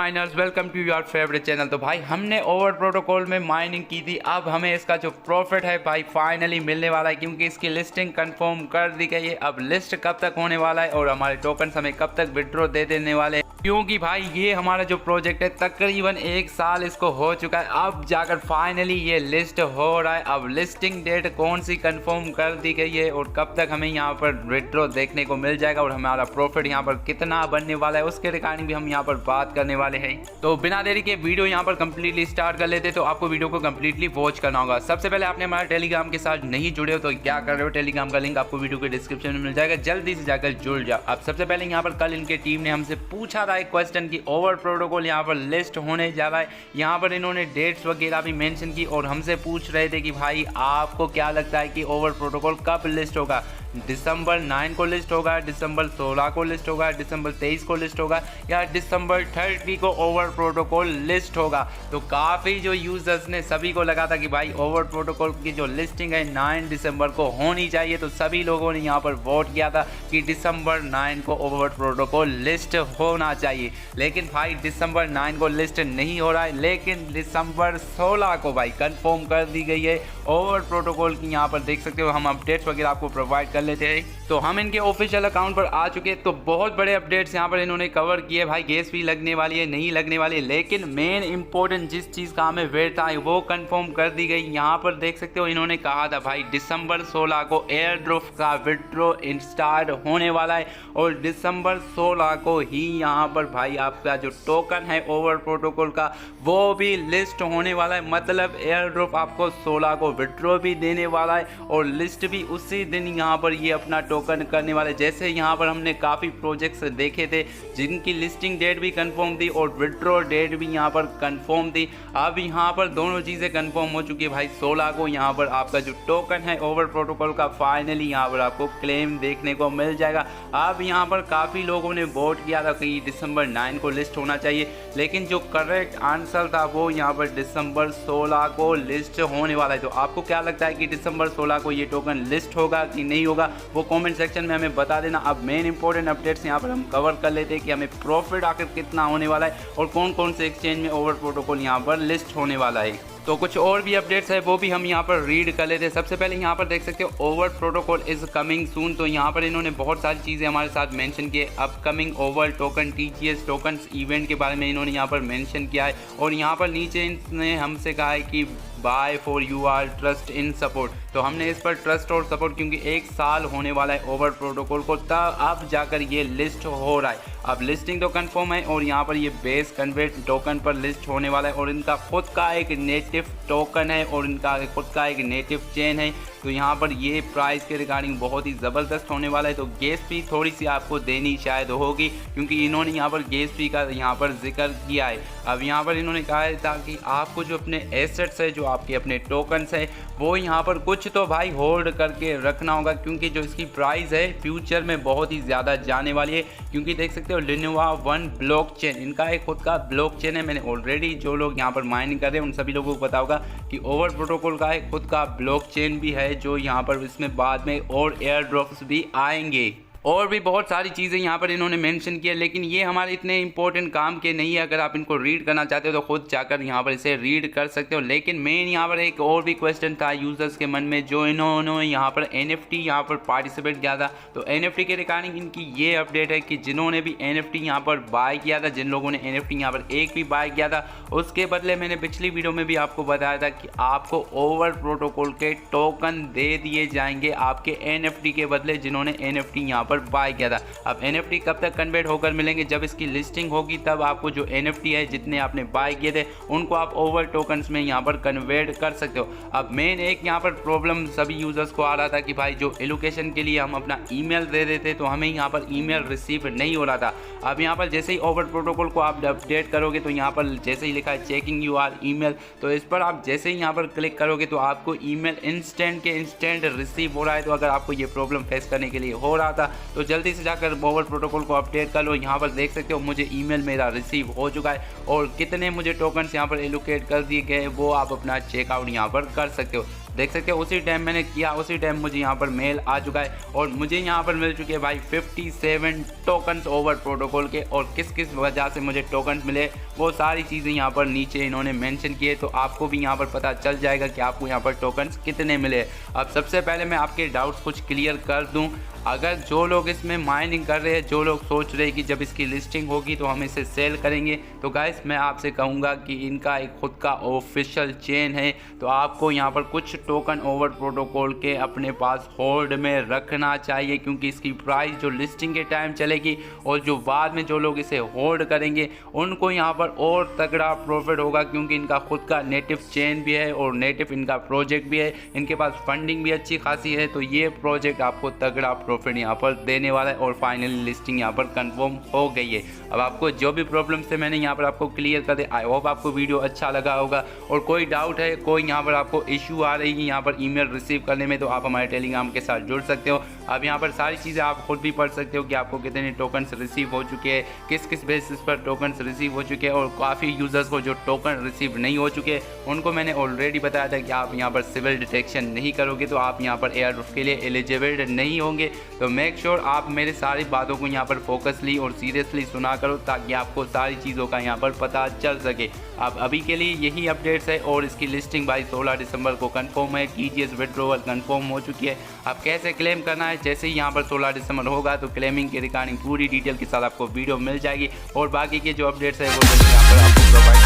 Miners, welcome to your favourite channel. तो भाई हमने ओवर प्रोटोकॉल में माइनिंग की थी, अब हमें इसका जो प्रॉफिट है भाई फाइनली मिलने वाला है, क्योंकि इसकी लिस्टिंग कंफर्म कर दी गई है। अब लिस्ट कब तक होने वाला है और हमारे टोकन हमें कब तक विड्रॉ दे देने वाले हैं, क्योंकि भाई ये हमारा जो प्रोजेक्ट है तकरीबन 1 साल इसको हो चुका है, अब जाकर फाइनली ये लिस्ट हो रहा है। अब लिस्टिंग डेट कौन सी कंफर्म कर दी गई है और कब तक हमें यहाँ पर विड्रॉ देखने को मिल जाएगा और हमारा प्रॉफिट यहाँ पर कितना बनने वाला है, उसके रिगार्डिंग भी हम यहाँ पर बात करने वाले हैं। तो बिना देरी के वीडियो यहाँ पर कंप्लीटली स्टार्ट कर लेते, तो आपको वीडियो को कंप्लीटली वॉच करना होगा। सबसे पहले आपने हमारे टेलीग्राम के साथ नहीं जुड़े हो तो क्या कर रहे हो, टेलीग्राम का लिंक आपको वीडियो के डिस्क्रिप्शन में मिल जाएगा, जल्दी से जाकर जुड़ जाओ। अब सबसे पहले यहाँ पर कल इनके टीम ने हमसे पूछा था एक क्वेश्चन की ओवर प्रोटोकॉल यहाँ पर लिस्ट होने जा रहा है। यहाँ पर इन्होंने डेट्स वगैरह भी मेंशन की और हमसे पूछ रहे थे कि भाई आपको क्या लगता है कि ओवर प्रोटोकॉल कब लिस्ट होगा, दिसंबर 9 को लिस्ट होगा, दिसंबर 16 को लिस्ट होगा, दिसंबर 23 को लिस्ट होगा या दिसंबर 30 को ओवर प्रोटोकॉल लिस्ट होगा। तो काफ़ी जो यूजर्स ने सभी को लगा था कि भाई ओवर प्रोटोकॉल की जो लिस्टिंग है 9 दिसंबर को होनी चाहिए, तो सभी लोगों ने यहाँ पर वोट किया था कि दिसंबर 9 को ओवर प्रोटोकॉल लिस्ट होना चाहिए। लेकिन भाई दिसंबर 9 को लिस्ट नहीं हो रहा है, लेकिन दिसंबर 16 को भाई कंफर्म कर दी गई है ओवर प्रोटोकॉल की। यहाँ पर देख सकते हो, हम अपडेट्स वगैरह आपको प्रोवाइड कर लेते हैं। तो हम इनके ऑफिशियल अकाउंट पर आ चुके हैं, तो बहुत बड़े अपडेट्स यहाँ पर इन्होंने कवर किए। भाई गैस भी लगने वाली है, नहीं लगने वाली है, लेकिन मेन इंपॉर्टेंट जिस चीज़ का हमें वेट था वो कंफर्म कर दी गई। यहाँ पर देख सकते हो, इन्होंने कहा था भाई दिसंबर 16 को एयर ड्रॉप का विड्रॉ स्टार्ट होने वाला है और दिसंबर 16 को ही यहाँ पर भाई आपका जो टोकन है ओवर प्रोटोकॉल का वो भी लिस्ट होने वाला है। मतलब एयर ड्रॉप आपको 16 को विड्रॉ भी देने वाला है और लिस्ट भी उसी दिन यहाँ पर ये अपना टोकन करने वाले। जैसे यहाँ पर हमने काफ़ी प्रोजेक्ट्स देखे थे जिनकी लिस्टिंग डेट भी कंफर्म थी और विड्रॉ डेट भी यहाँ पर कंफर्म थी। अब यहाँ पर दोनों चीज़ें कंफर्म हो चुकी है भाई। 16 को यहाँ पर आपका जो टोकन है ओवर प्रोटोकॉल का फाइनली यहाँ पर आपको क्लेम देखने को मिल जाएगा। अब यहाँ पर काफ़ी लोगों ने वोट किया था कि दिसंबर 9 को लिस्ट होना चाहिए, लेकिन जो करेक्ट आंसर था वो यहाँ पर दिसंबर 16 को लिस्ट होने वाला है। तो आपको क्या लगता है कि दिसंबर 16 को ये टोकन लिस्ट होगा कि नहीं होगा, वो कमेंट सेक्शन में हमें बता देना। अब मेन इंपॉर्टेंट अपडेट्स यहाँ पर हम कवर कर लेते हैं कि हमें प्रॉफिट आखिर कितना होने वाला है और कौन कौन से एक्सचेंज में ओवर प्रोटोकॉल यहाँ पर लिस्ट होने वाला है। तो कुछ और भी अपडेट्स है वो भी हम यहाँ पर रीड कर लेते हैं। सबसे पहले यहाँ पर देख सकते हो, over protocol is coming soon. तो यहाँ पर इन्होंने बहुत सारी चीज़ें हमारे साथ मेंशन की है। Upcoming over token TGS tokens event के बारे में इन्होंने यहाँ पर मेंशन किया है और यहाँ पर नीचे इन्होंने हमसे कहा है कि by for you are trust in support. तो हमने इस पर ट्रस्ट और सपोर्ट, क्योंकि 1 साल होने वाला है ओवर प्रोटोकॉल को, तब अब जाकर ये लिस्ट हो रहा है। अब लिस्टिंग तो कंफर्म है और यहाँ पर ये बेस कन्वर्ट टोकन पर लिस्ट होने वाला है और इनका खुद का एक नेटिव टोकन है और इनका खुद का एक नेटिव चेन है। तो यहाँ पर ये प्राइस के रिगार्डिंग बहुत ही ज़बरदस्त होने वाला है। तो गैस फी थोड़ी सी आपको देनी शायद होगी, क्योंकि इन्होंने यहाँ पर गैस फी का यहाँ पर जिक्र किया है। अब यहाँ पर इन्होंने कहा है ताकि आपको जो अपने एसेट्स है, जो आपके अपने टोकन्स है, वो यहाँ पर कुछ तो भाई होल्ड करके रखना होगा, क्योंकि जो इसकी प्राइस है फ्यूचर में बहुत ही ज़्यादा जाने वाली है। क्योंकि देख सकते हो लिनोवा वन ब्लॉकचेन, इनका एक खुद का ब्लॉकचेन है। मैंने ऑलरेडी जो लोग यहाँ पर माइनिंग कर रहे हैं उन सभी लोगों को पता होगा कि ओवर प्रोटोकॉल का एक खुद का ब्लॉकचेन भी है, जो यहाँ पर इसमें बाद में और एयर ड्रॉप्स भी आएंगे और भी बहुत सारी चीज़ें यहाँ पर इन्होंने मेंशन किया। लेकिन ये हमारे इतने इंपॉर्टेंट काम के नहीं है। अगर आप इनको रीड करना चाहते हो तो खुद जाकर यहाँ पर इसे रीड कर सकते हो। लेकिन मेन यहाँ पर एक और भी क्वेश्चन था यूज़र्स के मन में, जो इन्होंने यहाँ पर NFT यहाँ पर पार्टिसिपेट किया था। तो NFT के रिगार्डिंग इनकी ये अपडेट है कि जिन्होंने भी NFT यहाँ पर बाय किया था, जिन लोगों ने NFT यहाँ पर एक भी बाय किया था, उसके बदले मैंने पिछली वीडियो में भी आपको बताया था कि आपको ओवर प्रोटोकॉल के टोकन दे दिए जाएंगे आपके NFT के बदले, जिन्होंने NFT यहाँ पर बाय किया था। अब NFT कब तक कन्वर्ट होकर मिलेंगे, जब इसकी लिस्टिंग होगी तब आपको जो NFT है जितने आपने बाय किए थे उनको आप ओवर टोकन्स में यहाँ पर कन्वर्ट कर सकते हो। अब मेन एक यहाँ पर प्रॉब्लम सभी यूजर्स को आ रहा था कि भाई जो एलोकेशन के लिए हम अपना ईमेल दे देते तो हमें यहाँ पर ईमेल रिसीव नहीं हो रहा था। अब यहाँ पर जैसे ही ओवर प्रोटोकॉल को आप अपडेट करोगे तो यहाँ पर जैसे ही लिखा है चेकिंग यूर ईमेल, तो इस पर आप जैसे ही यहाँ पर क्लिक करोगे तो आपको ईमेल इंस्टेंट के इंस्टेंट रिसीव हो रहा है। तो अगर आपको ये प्रॉब्लम फेस करने के लिए हो रहा था तो जल्दी से जाकर ओवर प्रोटोकॉल को अपडेट कर लो। यहाँ पर देख सकते हो मुझे ईमेल मेरा रिसीव हो चुका है और कितने मुझे टोकन्स यहाँ पर एलोकेट कर दिए गए वो आप अपना चेकआउट यहाँ पर कर सकते हो। देख सकते हो उसी टाइम मैंने किया, उसी टाइम मुझे यहाँ पर मेल आ चुका है और मुझे यहाँ पर मिल चुके हैं भाई 57 टोकन्स ओवर प्रोटोकॉल के। और किस किस वजह से मुझे टोकन्स मिले वो सारी चीज़ें यहाँ पर नीचे इन्होंने मेंशन किए, तो आपको भी यहाँ पर पता चल जाएगा कि आपको यहाँ पर टोकन्स कितने मिले। अब सबसे पहले मैं आपके डाउट्स कुछ क्लियर कर दूँ। अगर जो लोग इसमें माइनिंग कर रहे हैं, जो लोग सोच रहे हैं कि जब इसकी लिस्टिंग होगी तो हम इसे सेल करेंगे, तो गाइस मैं आपसे कहूँगा कि इनका एक खुद का ऑफिशियल चेन है, तो आपको यहाँ पर कुछ टोकन ओवर प्रोटोकॉल के अपने पास होल्ड में रखना चाहिए, क्योंकि इसकी प्राइस जो लिस्टिंग के टाइम चलेगी और जो बाद में जो लोग इसे होल्ड करेंगे उनको यहाँ पर और तगड़ा प्रॉफिट होगा, क्योंकि इनका खुद का नेटिव चेन भी है और नेटिव इनका प्रोजेक्ट भी है, इनके पास फंडिंग भी अच्छी खासी है। तो ये प्रोजेक्ट आपको तगड़ा प्रॉफिट यहाँ पर देने वाला है और फाइनली लिस्टिंग यहाँ पर कंफर्म हो गई है। अब आपको जो भी प्रॉब्लम थे मैंने यहाँ पर आपको क्लियर कर दिया। आई होप आपको वीडियो अच्छा लगा होगा, और कोई डाउट है, कोई यहाँ पर आपको इशू आ रही है यहाँ पर ईमेल रिसीव करने में, तो आप हमारे टेलीग्राम के साथ जुड़ सकते हो। अब यहाँ पर सारी चीज़ें आप खुद भी पढ़ सकते हो कि आपको कितने टोकन्स रिसीव हो चुके हैं, किस किस बेसिस पर टोकन्स रिसीव हो चुके हैं, और काफ़ी यूज़र्स को जो टोकन रिसीव नहीं हो चुके उनको मैंने ऑलरेडी बताया था कि आप यहाँ पर सिविल डिटेक्शन नहीं करोगे तो आप यहाँ पर एयर ड्रॉप के लिए एलिजिबल नहीं होंगे। तो मेक श्योर आप मेरे सारी बातों को यहाँ पर फोकसली और सीरियसली सुना करो, ताकि आपको सारी चीज़ों का यहाँ पर पता चल सके। अब अभी के लिए यही अपडेट्स है, और इसकी लिस्टिंग भाई 16 दिसंबर को कंफर्म है। TGS विड्रॉवल कंफर्म हो चुकी है। अब कैसे क्लेम करना है, जैसे ही यहाँ पर 16 दिसंबर होगा तो क्लेमिंग के रिगार्डिंग पूरी डिटेल के साथ आपको वीडियो मिल जाएगी, और बाकी के जो अपडेट्स है वो यहाँ पर आपको प्रोवाइड